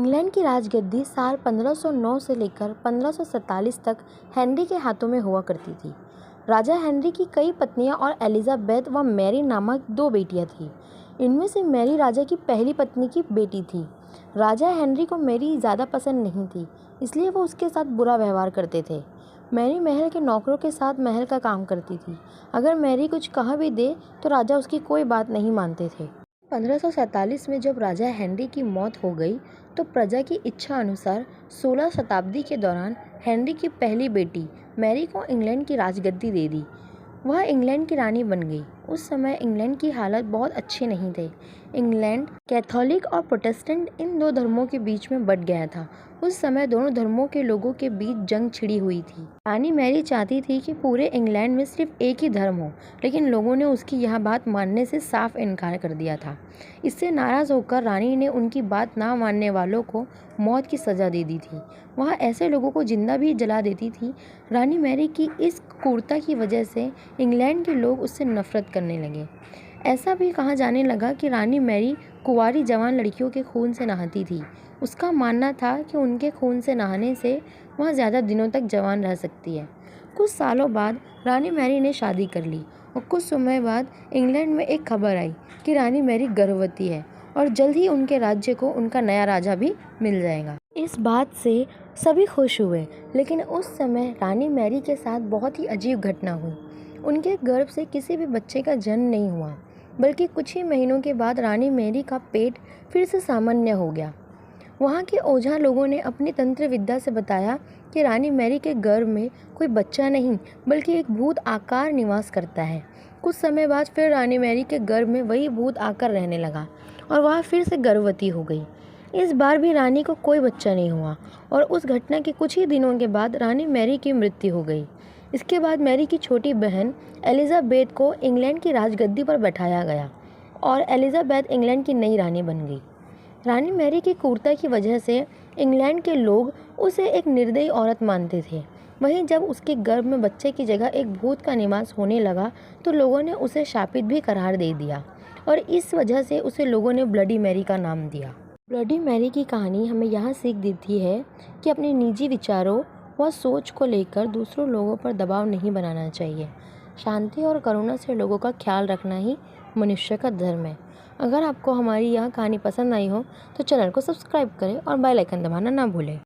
England की राजगद्दी साल 1509 से लेकर 1547 तक हेनरी के हाथों में हुआ करती थी। राजा हेनरी की कई पत्नियां और एलिजाबेथ व मैरी नामक दो बेटियां थीं। इनमें से मैरी राजा की पहली पत्नी की बेटी थी। राजा हेनरी को मैरी ज़्यादा पसंद नहीं थी, इसलिए वो उसके साथ बुरा व्यवहार करते थे। मैरी महल के नौकरों के साथ महल का काम करती थी। अगर मैरी कुछ कह भी दे तो राजा उसकी कोई बात नहीं मानते थे। 1547 में जब राजा हेनरी की मौत हो गई तो प्रजा की इच्छा अनुसार 16 शताब्दी के दौरान हेनरी की पहली बेटी मैरी को इंग्लैंड की राजगद्दी दे दी। वह इंग्लैंड की रानी बन गई। उस समय इंग्लैंड की हालत बहुत अच्छे नहीं थे। इंग्लैंड कैथोलिक और प्रोटेस्टेंट इन दो धर्मों के बीच में बंट गया था। उस समय दोनों धर्मों के लोगों के बीच जंग छिड़ी हुई थी। रानी मैरी चाहती थी कि पूरे इंग्लैंड में सिर्फ एक ही धर्म हो, लेकिन लोगों ने उसकी यह बात मानने से साफ इनकार कर दिया था। इससे नाराज़ होकर रानी ने उनकी बात ना मानने वालों को मौत की सज़ा दे दी थी। वह ऐसे लोगों को जिंदा भी जला देती थी। रानी मैरी की इस क्रूरता की वजह से इंग्लैंड के लोग उससे नफरत करने लगे। ऐसा भी कहा जाने लगा कि रानी मैरी कुंवारी जवान लड़कियों के खून से नहाती थी। उसका मानना था कि उनके खून से नहाने से वह ज़्यादा दिनों तक जवान रह सकती है। कुछ सालों बाद रानी मैरी ने शादी कर ली और कुछ समय बाद इंग्लैंड में एक खबर आई कि रानी मैरी गर्भवती है और जल्द ही उनके राज्य को उनका नया राजा भी मिल जाएगा। इस बात से सभी खुश हुए, लेकिन उस समय रानी मैरी के साथ बहुत ही अजीब घटना हुई। उनके गर्भ से किसी भी बच्चे का जन्म नहीं हुआ, बल्कि कुछ ही महीनों के बाद रानी मैरी का पेट फिर से सामान्य हो गया। वहाँ के ओझा लोगों ने अपनी तंत्र विद्या से बताया कि रानी मैरी के गर्भ में कोई बच्चा नहीं बल्कि एक भूत आकार निवास करता है। कुछ समय बाद फिर रानी मैरी के गर्भ में वही भूत आकर रहने लगा और वह फिर से गर्भवती हो गई। इस बार भी रानी को कोई बच्चा नहीं हुआ और उस घटना के कुछ ही दिनों के बाद रानी मैरी की मृत्यु हो गई। इसके बाद मैरी की छोटी बहन एलिजाबेथ को इंग्लैंड की राजगद्दी पर बैठाया गया और एलिजाबेथ इंग्लैंड की नई रानी बन गई। रानी मैरी की क्रूरता की वजह से इंग्लैंड के लोग उसे एक निर्दयी औरत मानते थे। वहीं जब उसके गर्भ में बच्चे की जगह एक भूत का निवास होने लगा तो लोगों ने उसे शापित भी करार दे दिया और इस वजह से उसे लोगों ने ब्लडी मैरी का नाम दिया। ब्लडी मैरी की कहानी हमें यह सीख देती है कि अपने निजी विचारों व सोच को लेकर दूसरों लोगों पर दबाव नहीं बनाना चाहिए। शांति और करुणा से लोगों का ख्याल रखना ही मनुष्य का धर्म है। अगर आपको हमारी यह कहानी पसंद आई हो तो चैनल को सब्सक्राइब करें और बेल आइकन दबाना ना भूलें।